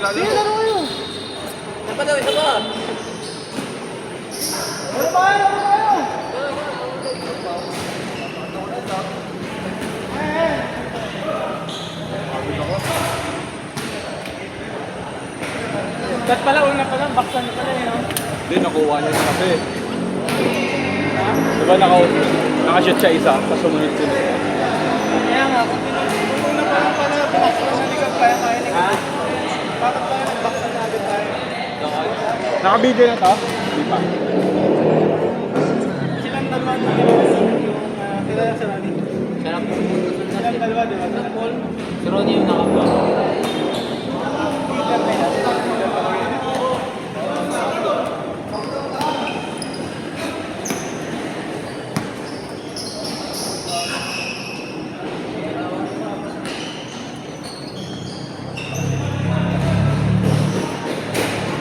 Sige, laro kayo. Isa pa daw, isa pa. Laro pa kayo, laro kayo. Kat pala, una pa lang, baksan na pala yun. Hindi, nakuha niya na kasi. Diba nakashoot siya isa, tapos sumunod-sunod. Kaya nga, kung una pa lang pala, baksan na ligaw kaya kaya ligaw. Bakit tayo nagbaksan na agad tayo? Nakabidyo na to? Hindi pa. Silang dalawa na yung kilala sa Ronnie. Sarap. Silang dalawa, di ba? Sa Paul. Si Ronnie yung nakapa. Peter na yan.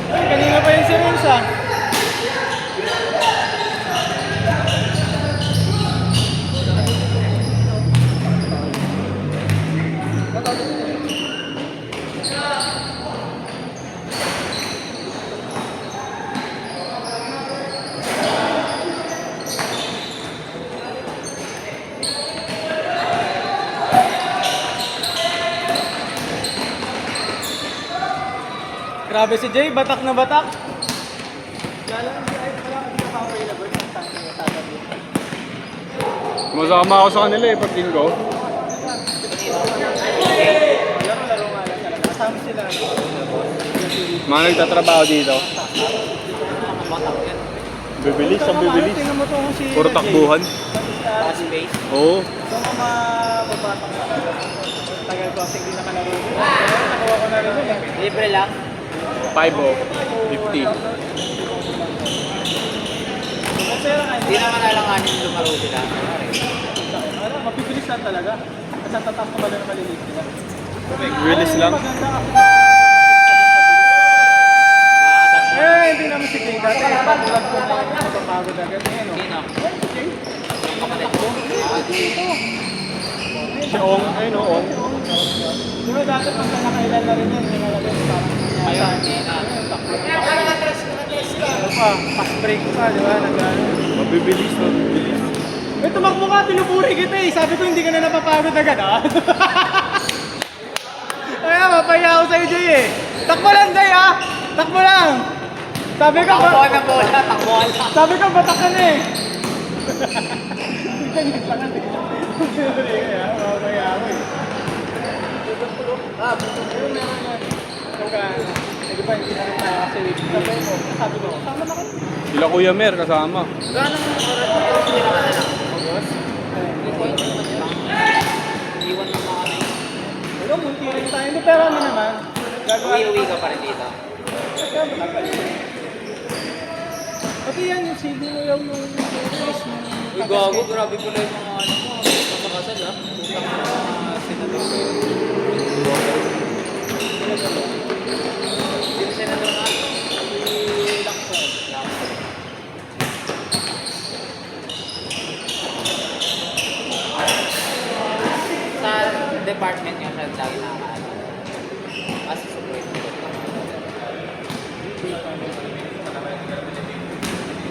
Kanina pa yung si Rinsa. Grabe si Jay, batak na batak. Lalo na ay pala hindi pa available ng tanking na tatabi. Masama ako sa kanila pag linggo. Laro nga lang talaga. Kasama sila. Mga nagtatrabaho dito. Bibilis, ang bibilis. Tingnan mo to si Puro takbuhan. Fast pace. Oo. So mga babatak na tagal ko kasi hindi nakalaro. Nakuha ko na rin yun eh. Libre lang. 5 o 50. Masaya nga. Hindi naman alanganin lumaro sila. Ano, mapibilis lang talaga. At sa tatas na na maliliit sila. Bilis lang. Maganda kasi. Hindi naman si King dati. Pag-vlog ko na yung napapagod agad. Ayan o. Sino? King. Si Ong, ayun o, Ong. Di ba dati pag nakailan na rin yan, nilalagay mo parang Ayun, hindi na. ano pa, fast break pa, di ba? Mabibilis, mabibilis. Eh, tumakbo ka, pinupuri kita eh. Sabi ko hindi ka na napapagod agad ah. Kaya, mapaya ako sa'yo, Jay eh. Takbo lang, Jay ah! Takbo lang! Sabi ko, Takbuhan ng bola, takbuhan lang. sabi ko, batak ka na eh. Ganyan pa nga, kaya, mapaya ako eh. Ayun, meron na. Hindi pa, hindi na rin tayo kasi wait. Sabi ko, sama na kayo. Sila Kuya Mer kasama. Gano'ng oras hindi naman na lang. Iwan ng mga ano. Pero munti rin tayo. Hindi, pero ano naman. Uwi-uwi ka pa rin dito. Pati yan, yung CD mo yung face mo. Uy, gago, grabe pala yung mga ano mo. Masakasal ah. Utang mga senador ko yun. Yung senador nga. Sa department nyo siya lagi nakakaano. As a superintendent.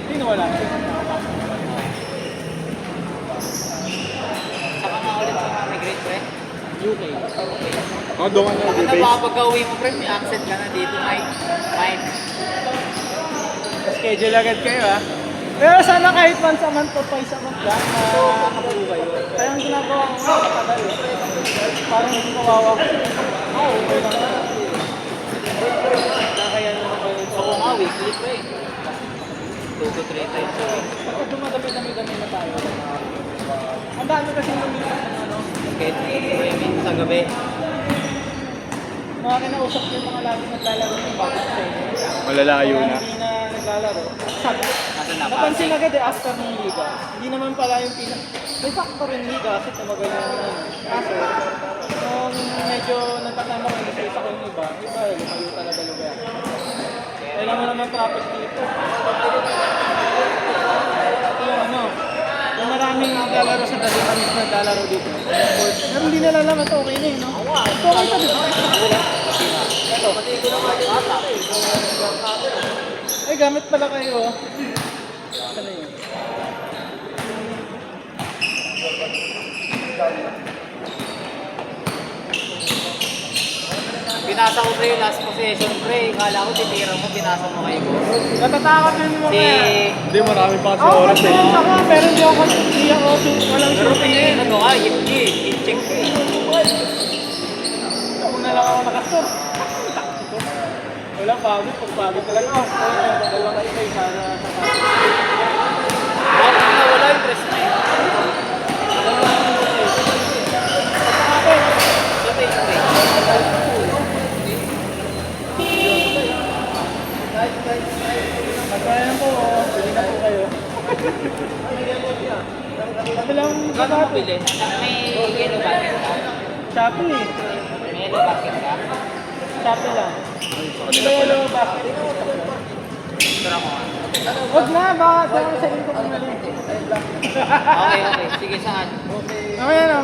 Hindi nawala. Saka nga ulit sa mga grade pre. UK. Oh, doon ka na, Ano base. ba pagka-uwi mo pre, may accent ka na dito, Mike. Mike. Schedule agad kayo ah. Pero sana kahit once a month o twice a month lang makakabuo kayo. Kaya ang ginagawa ko nga kapag parang hindi kawawa ko. Oo, okay lang na. Kaya naman kayo. Oo nga, weekly pre. 2 to 3 times a week. Pagka dumadami-dami na tayo. Ang dami kasi lumipas ng ano. Kahit training sa gabi. Mga kinausap ko yung mga lagi naglalaro ng bago sa inyo. Malalayo Kaya na. hindi na naglalaro. Sabi, Nasa napansin napasig. agad eh after ng liga. Hindi naman pala yung may factor yung liga kasi tumagal yung ano. Kaso, nung medyo nagkasama ko, nag-isa ko yung iba lumayo talaga lugar. Kailan mo naman traffic dito. Yung ano, yung maraming naglalaro sa dali kami naglalaro dito. Pero hindi nila alam ito, okay na eh, no? So, okay ito, di ba? Ito, to. Ay, gamit pala kayo. Ano yun? Pinasa ko sa'yo last possession, pre. Kala ko titira mo, pinasa mo kay boss. Natatakot din mo Si... Hindi, marami pa kasi Ako, oras eh. kasi ako, pero hindi ako, walang Pero shooting may eh. ano ka, hit-check ka eh. Ako na lang ako nakastor. Wala, pagod. Pagpagod talaga ako. Dalawa kayo kayo sana sa kaso. Bakit na wala yung dress na eh. Dalawa ako na eh. Ito yung pre. Magkaya po, pili na po kayo. Sabi lang, Gano'n mo bili? May yellow bucket ka? Shopee eh. May yellow bucket ka? Shopee lang. Hindi ba yellow basket? Tura mo nga. Huwag na, baka sa inyo ko kumali. Okay, okay. Sige, saan? Mamaya na.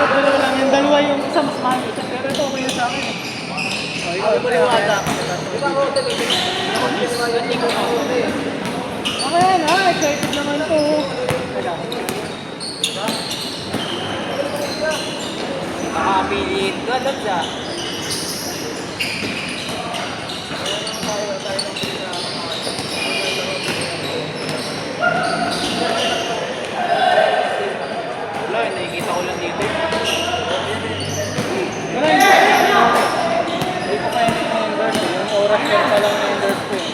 Dalawa lang yung dalawa yung isa mas mahal. Pero ito okay na sa akin eh. Oh, ikaw, paliwata. Mamaya na, excited naman to. Nakapiliin ka, Lods ah. Wala, nakikita ko lang dito. Wala, hindi ko kaya na-endorse eh. Yung oras ko pa lang na-endorse ko eh.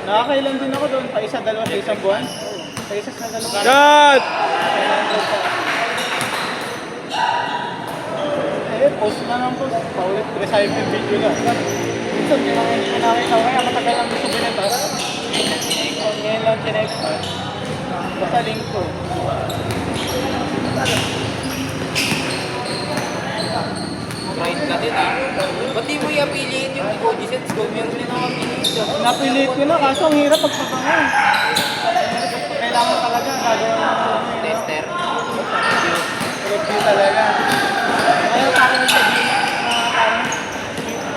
Nakakailan din ako doon, pa isa, dalawa sa isang buwan. Pa isa sa dalawa. Shot! Eh, post na lang post. Paulit, recycle video lang. Minsan, hindi ko nakita ko kaya matagal lang gusto binitas. Ngayon lang chinek pa. Basta link ko. Grind ka din ah. Ba't di mo i-affiliate yung Koji Sets ko? Meron din ako affiliate doon. Napilit ko na kaso ang hirap pagpapangon. Kailangan talaga gagawa ng Tester. review talaga. Ayaw sa akin yung sabihin na parang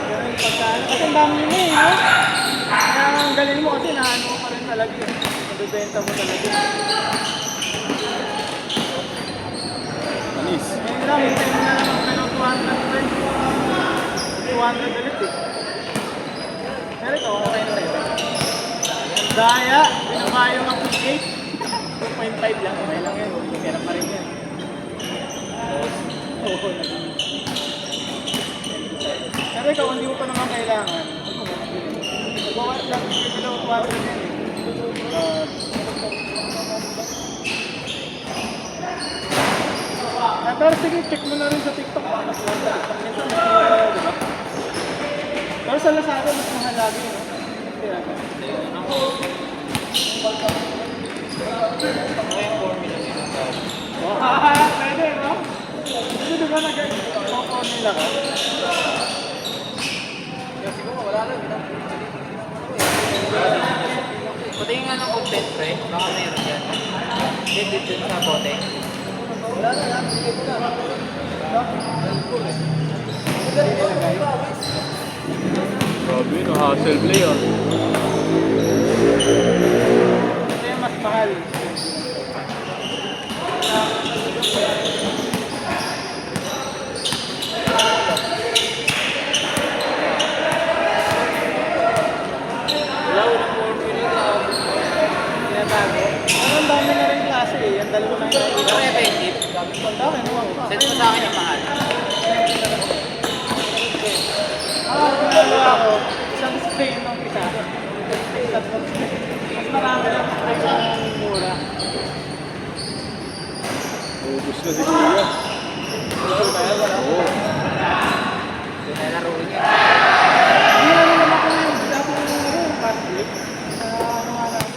ganun pagkaan. Kasi ang dami mo eh, no? Kaya ang galing mo kasi naano mo pa rin talaga eh. Nabibenta mo talaga. Anis. Ngayon lang, hintay mo na naman kayo 200 friends. 200 ulit eh. Pero ito, okay na rin. Daya, binaba yung affiliate. 2.5 lang, okay lang yan. Pera pa rin yan. Oo, pero ikaw, hindi mo pa naman kailangan. Magbawas lang, below 200 yan eh. Pero sige, check mo na rin sa TikTok. Mas lang sa TikTok nito, mas mahal, di ba? Pero sa Lazada, mas mahal lagi, no? Kaya ka. Pwede, no? Kasi di ba nag-formula ka? Pati nga ng content pre, baka meron yan. Dito dun sa bote. Grabe, no, hustle play ah. Ito yung mas mahal. Wala, walang formula na. Tinatago. Pero ang dami na rin klase eh. Yung dalawa lang yung Pero effective. Sa akin, huwag pa. Set mo sa akin yung mahal. Ginagawa ko, isang spray nung isa. Tatlong spray. Mas marami lang spray ng mura. Ubus na si Kuya. Oo. Pinalaro niya. Hindi na naman ako yung dati yung plastic. Ano nga lang.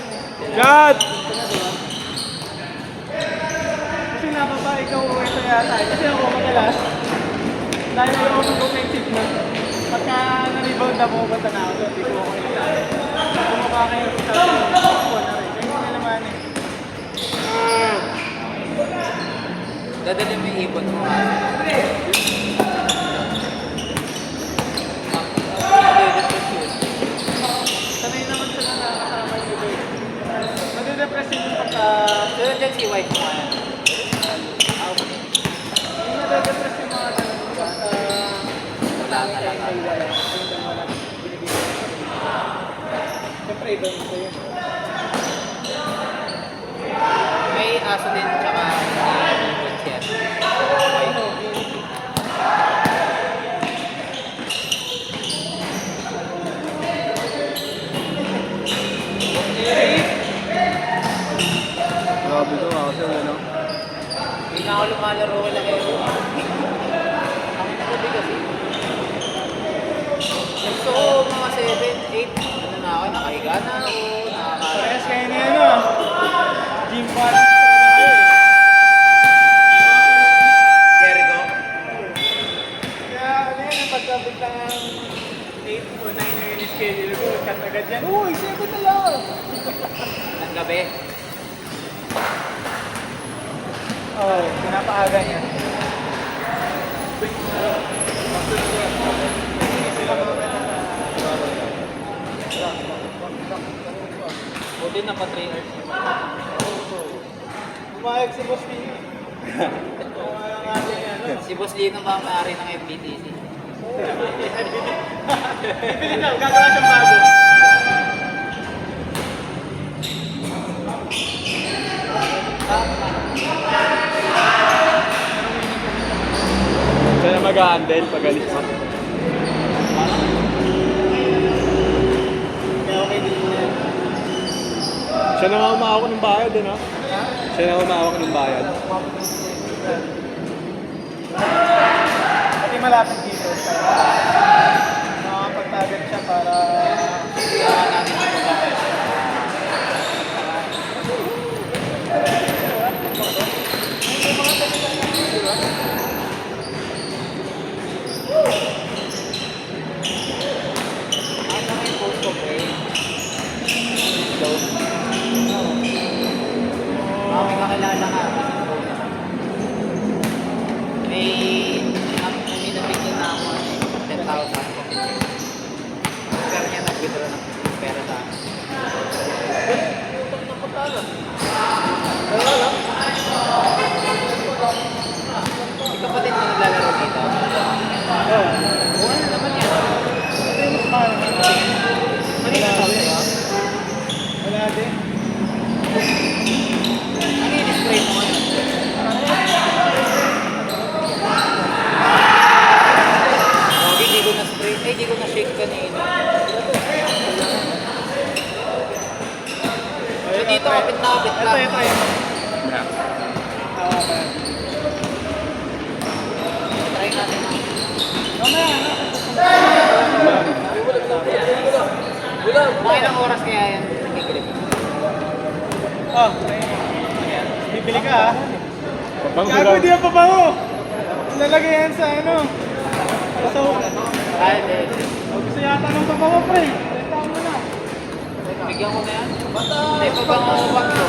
Shot! Kasi nababa ikaw ito yata. Kasi ako madalas, dahil ayaw ako offensive na. Pagka na-rebound na pumunta na ako doon, di ko ako yung kumukha kayo sa ako na rin. Kaya hindi naman eh. Dadali mo yung ibon mo. Sanay naman sila na kasama yung iba eh. Nade-depress yung pagka... So, dyan si wife mo yan. Yung nade-depress yung mga ganun, diba? Wala talaga. Wala. Yung dalawa lang binibigyan. Siyempre, iba yung ito yun. May aso din, tsaka ibon siya. Ano, Grabe to hassle, ano? Hindi na ako lumalaro wala kayo. Ang tubig kasi. Gusto ko mga 7, 8. Ano na ako, nakahiga na ako. parehas kayo na yan ah. Gym party talaga kayo eh. Jericho. Kaya ano yan, pagka biglang 8 o 9 na yung schedule ko, cut agad yan. Uy, 7 na lang! Ng gabi. Oo, oh, pinapaaga niya. Buti na pa 3 hours. Pumayag si Boss Pino. Pumayag natin yan. Ano? Si Boss Lino ba ang may-ari ng FBTC? Bibili daw, gagawa siyang bago. Siya na mag-handle pag alis mo. Kaya okay din mo yan. Siya na nga umahawak ng bayad, ano? Siya na umahawak ng bayad. Pati malapit dito. Nakakapagtagat siya para... Kailangan natin ito ba? Ano may post ko ba eh? May kakilala ka. May minabigyan na ako 10,000. Pero niya nag-withdraw ng pera sa akin. Hindi ka pa din naglalaro dito? Oo. Ano naman yan? Ito yung mas mahal na. Kanina sabi sa'yo? Wala din. Ano yung display mo ngayon? Okay, di ko na spray. Ay, di ko na shake kanina. So dito, kapit na kapit lang. Ito. Yeah. Tawa pa yan. Try natin. Mamaya, Mga ilang oras kaya yan nakigrip? oh, bibili ka ah. Pang Gago, di yan pabango. Lalagay yan sa ano. Sa Ay, hindi. gusto yata ng pabango, pre. Benta mo na. Bigyan ko na yan. Hindi pa bang mawag to?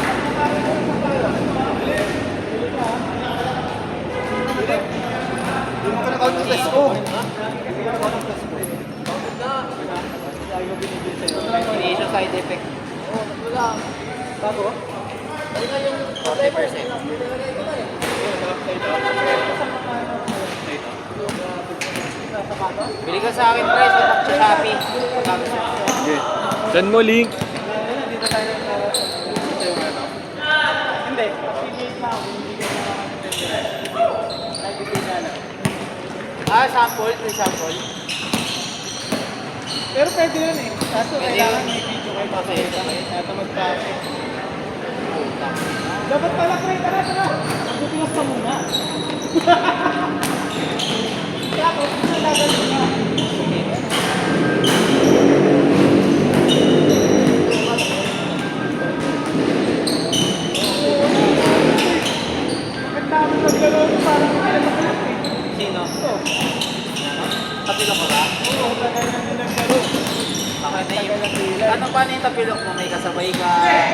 Hindi mo ka na count test ko. Hindi siya side effect. Wala. Bago? Ay na yung 40%. Bili ka sa akin, price. Patak sa Shopee. Sige. Send mo link. Dito tayo hindi. Affiliate na ako. Hindi ka na Ah, sample. May sample. pero pwede yun eh. Kaso Pwede kailangan yun. may video kayo pa Okay. Kaya mag-traffic. Dapat pala, pre. Tara. Magpupilas ka muna. Kaya ako, gusto nagaling na. Maganda mo maglaro ko parang pinapakilap eh. Sino? Ito. Tapilok ko ba? Oo, tagal na nung naglaro. Okay na Tagal na yung... pila. Ano pa na yung tapilok mo? May kasabay ka?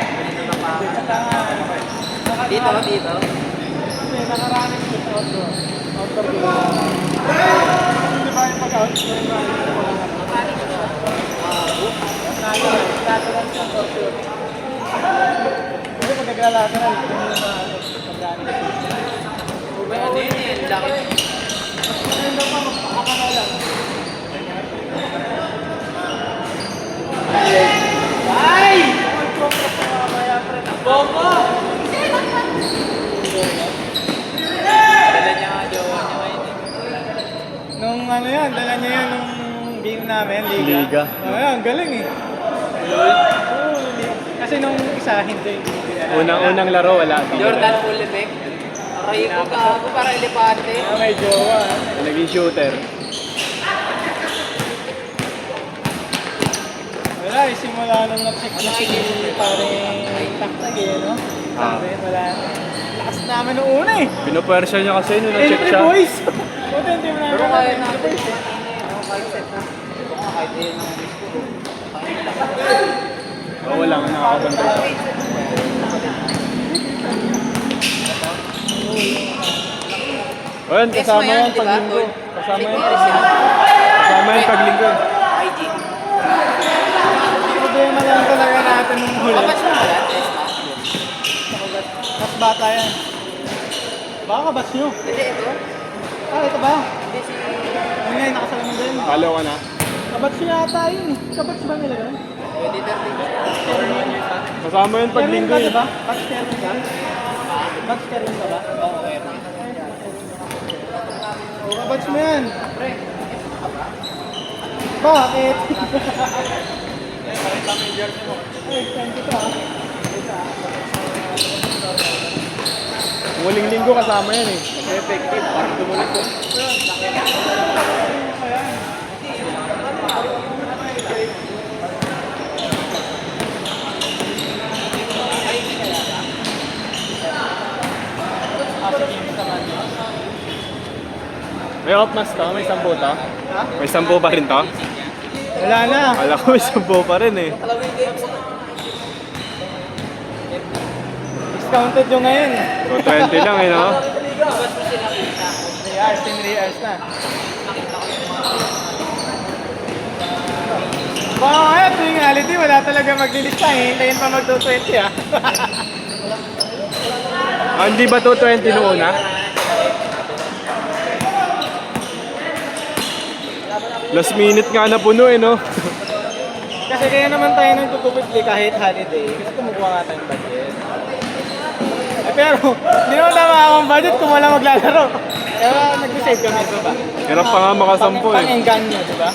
Ganito na pa? Tsaka nga, Dito. Hindi, nakaraning shoot outdoor. Outdoor ko lang. Hindi ba yung pag-outdoor na lateral sa outdoor shoot. Kasi pag nagla-lateral, hindi mo na pag-gano'n. Ano yun eh, laki. Maganda pa, magpaka na lang. Ay! Mag-contra sa mamaya, pre. Bomba! Dala niya nga jowa niya ngayon eh. Nung ano yan, dala niya yan nung game namin, Liga. Liga. Oh, yan, galing eh. Oo, kasi nung isa, hindi. Unang-unang laro, wala. Jordan full effect. Aray ko gago para elepante. Ah, may jowa. Naging shooter. Wala eh, simula nung na-check na si paring taktag eh, no? Sabi, wala. Lakas namin nung una eh. Pinupersya niya kasi nung na-check Entry siya. boys! Buti hindi mo Pero na kaya natin. Kahit set na. Ito nga kahit yun ang gusto ko. Oo, wala nga nakakabantay. O yan, kasama yan paglinggo. Kasama yan. Kasama yan paglinggo. IG. Problema lang talaga natin nung huli. Kapag siya wala, test na. Mas bata yan. Baka kabats nyo. Hindi, ito. Ah, ito ba? Hindi si... Ano nga, nakasalaman din. Follow ka na. Kabats nyo yata yun eh. Kabats ba nila ganun? 2013. Kasama yan paglinggo. Meron ka, diba? Batch meron ka? Batch meron ka ba? Oo, meron. Oo, kabats mo yan. Bakit? Ay, thank you ah. Huling linggo kasama yan eh. Effective. Parang tumulit ko. May off mask to? May 10 to? May 10 pa rin to? Wala na. Kala ko may 10 pa rin eh. Discounted yung ngayon. 220 lang eh, no? 3 hours, 10 hours na. Baka kaya tuwing holiday, wala talaga maglilista eh. Hintayin pa mag-220 ah. Ah, hindi ba 220 noong una? Last minute nga na puno eh, no? Kasi kaya naman tayo nang tutupidli kahit holiday. Kasi kumukuha nga tayong budget. Eh, pero, hindi naman tama akong budget kung wala maglalaro. Kaya nag-save kami ito ba? Hirap pa nga makasampo eh. Pang-engganyo, di ba?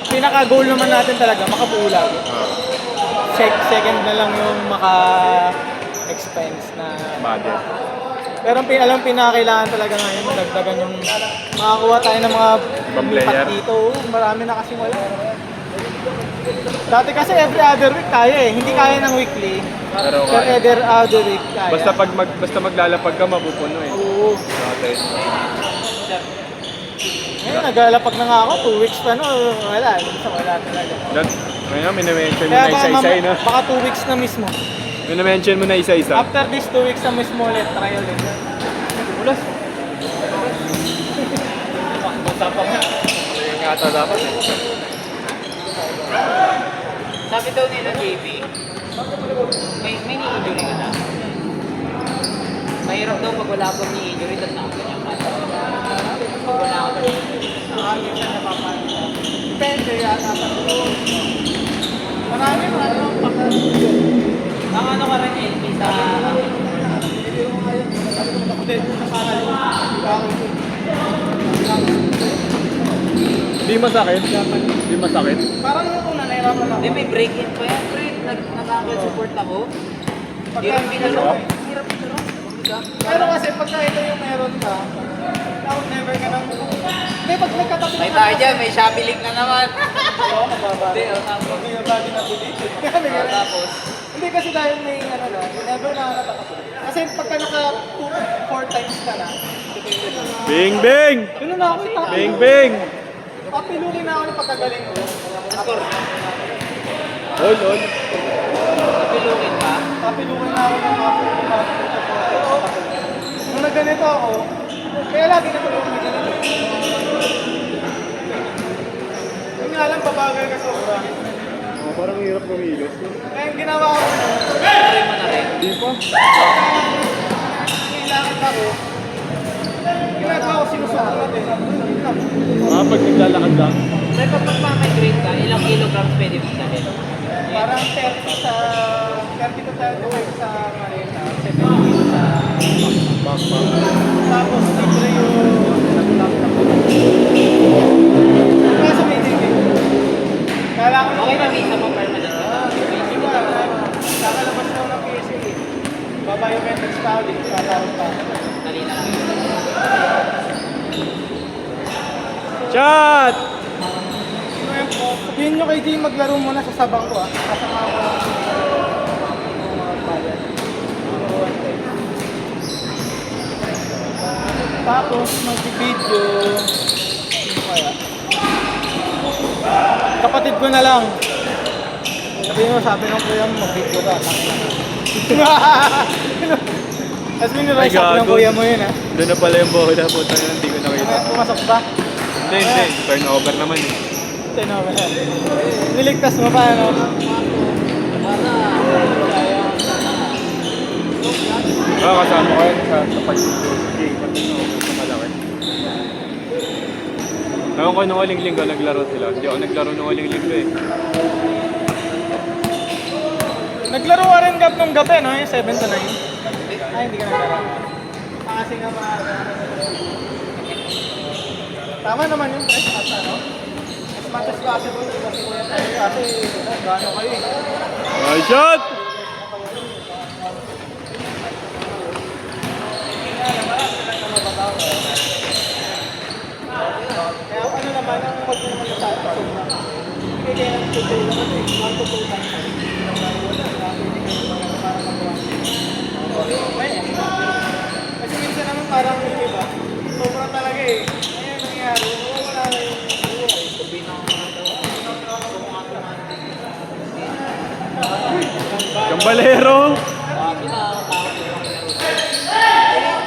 Pinaka-goal naman natin talaga, makabuo lagi. Second na lang yung maka-expense na Budget. pero alam pinakailangan talaga ngayon madagdagan yung makakuha tayo ng mga Ibang lipat player. dito. Marami na kasi wala. Dati kasi every other week kaya eh. Hindi kaya ng weekly. Pero Pero every other week kaya. basta maglalapag ka, mapupuno eh. Oo. Dati. Ngayon naglalapag na nga ako. 2 weeks pa no. Wala. Wala talaga. Ngayon, minimension mo Kaya na baka, isa-isa eh, no? baka 2 weeks na mismo. Minimension mo na isa-isa. After this 2 weeks na mismo ulit. Trial ulit. Ulas. Tapang nga. Yung nga ata dapat eh. Sabi daw nila JP, may ni-injury ka na. Mahirap daw pag wala pang ni-injury, tapos nakaganyan ka. Pag wala ka pa Depende yata sa marami ang ano ka rin LP sa... Di masakit? Di masakit? Parang yung una nahirapan ako. Hindi, may break-in pa yan, pre. Nag-ankle support ako. Hirap pinalo. Hirap pinalo. Pero kasi pagka ito yung meron ka, ako never ka nang... Hindi, pag nagkatabi May tayo dyan, may Shopee link na naman. Oo, mababa. Hindi, tapos. Hindi na bagay na bilis. Tapos. Hindi kasi dahil may ano na, never nakakata ako. Kasi pagka naka 4 times ka na, Bing, bing! yun na ako yung Bing, bing! papilukin na ako ng pagkagaling ko. Score. Ol, ol. Kapilugin ka. Papilukin na ako ng mga ganito ako, kaya lagi na tulungan may ganito. Yung nga lang, babagal ka sobra. Oh, parang hirap kumilos. Kaya yung ginawa ko, Try mo na rin. Di pa? kailangan ako, ginagawa ko sinusukat eh. Ah, pag naglalakad lang. Pero pag magmamigrate ka, ilang kilograms pwede mo dalhin? Parang 30 sa 30 to 35 sa maleta, 70 sa Backpack. tapos libre yung laptop. Kaso may tingin. Kala ko Okay na, visa mo permanent ka. Hindi ba? Kakalabas ko ng PSA. Babiometrics pa ulit. Tatawag pa. Dali na lang. Shot! Sabihin nyo kay Jay maglaro muna sa sabang ko kasama ko lang yung mga bayan. Tapos mag-video. Ano kaya? Kapatid ko na lang. Sabi ng kuya mo mag-video ka. Tapos Ay, sabi ng gago. kuya mo yun ha. Doon na pala yung bola. Puta na, hindi ko nakita. Pumasok ba? Hindi. Turnover naman eh. Tinawag. Niligtas mo pa ano? Ah, kasama ko yan sa pag-game. Sa malaki. Ewan ko nung aling linggo naglaro sila. Hindi ako naglaro nung aling linggo eh. Naglaro ka rin Gab nung gabi, no? Yung 7 to 9. Ay, hindi ka naglaro. Kasi nga maaga. Tama naman yung press at ano? As much as possible, kasi kuya tayo. Kasi gano'n kayo eh. Ay, shot! Kaya ano naman, ang huwag nyo naman sa atin. Hindi kayo ng tutoy naman eh. 1 to 2 times. Kasi minsan naman parang yung iba, sobrang talaga eh. Ngayon nangyari, wala na yung Kambalero!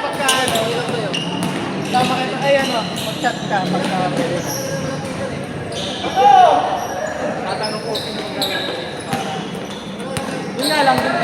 pagka ano, tama kita, ay ano, mag-chat ka pagka pwede. Tatanong ko sino maglalaro. Yun nga lang, din